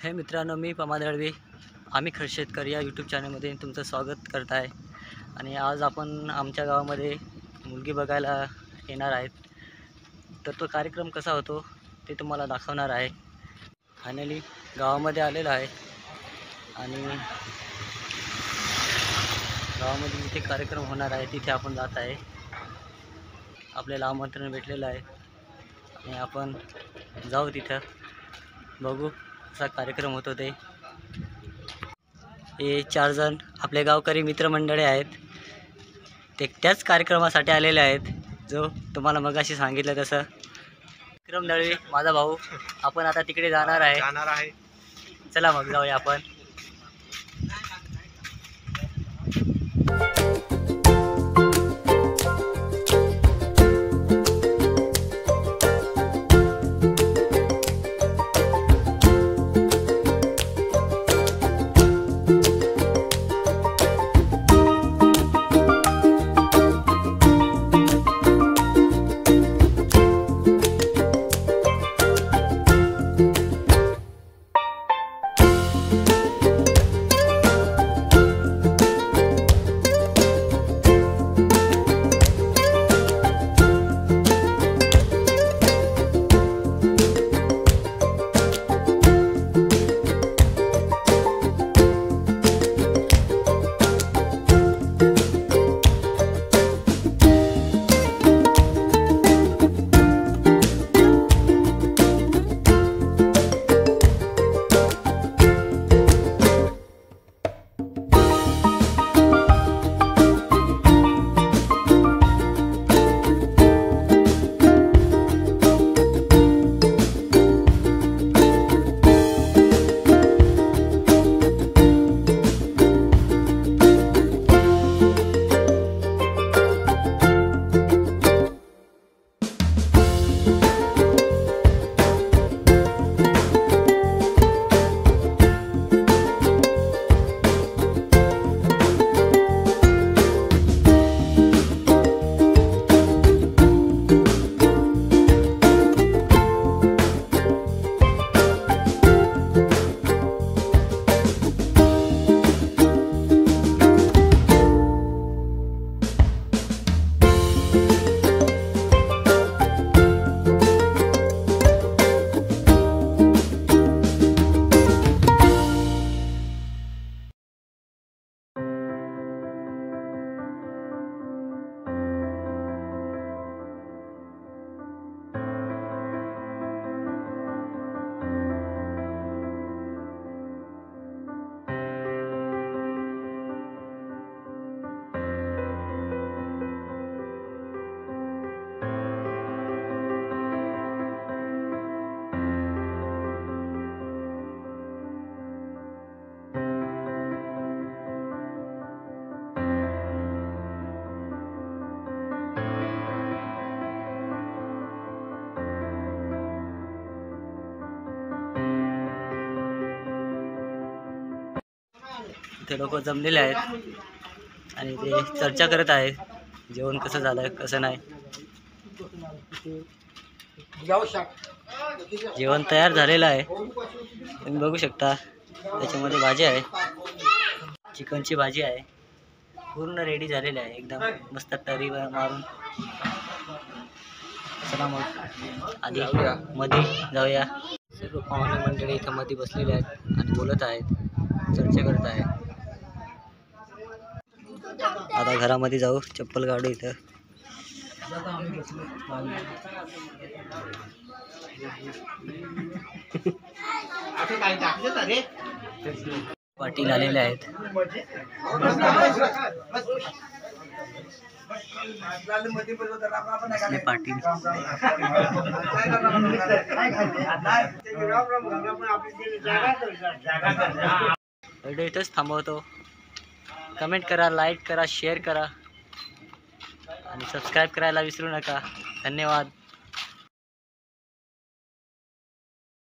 हे मित्रांनो, मी पमा दळवी आम्ही शेतकरी या यूट्यूब चॅनलमध्ये तुमचं स्वागत करत आहे। आणि आज आपण आमच्या गावामध्ये मुलगी बघायला येणार आहेत। तर तो कार्यक्रम कसा होतो ते तुम्हाला दाखवणार आहे। फायनली गावामध्ये आलेलो आहे आणि गावामध्ये जिथे कार्यक्रम होणार आहे तिथे आपण जात आहे। आपल्याला आमंत्रण भेटलेलं आहे आणि आपण जाऊ तिथं, बघू कसा कार्यक्रम होतो ते। हे 4 जण आपले गावकरी मित्रमंडळी आहेत, ते त्याच कार्यक्रमासाठी आलेले आहेत जो तुम्हाला मगाशी सांगितलं तसं। विक्रम दळवी माझा भाऊ, आपण आता तिकडे जाणार आहे। चला मग जाऊया आपण। ते लोक जमलेले आहेत आणि ते चर्चा करत आहेत, जेवण कसं झालंय कसं नाही। जेवण तयार झालेलं आहे, तुम्ही बघू शकता। त्याच्यामध्ये भाजी आहे, चिकनची भाजी आहे, पूर्ण रेडी झालेली आहे, एकदम मस्त तरी मारून। चला मग आधी मध्ये जाऊया। सर्व पाहुणे मंडळी इथं मध्ये बसलेले आहेत आणि बोलत आहेत, चर्चा करत आहेत। आता घरामध्ये जाऊ, चप्पल काढू इथं। पाटील आलेले आहेत। पाटील व्हिडिओ इथंच थांबवतो। कमेंट करा, लाईक करा, शेअर करा आणि सबस्क्राईब करायला विसरू नका। धन्यवाद।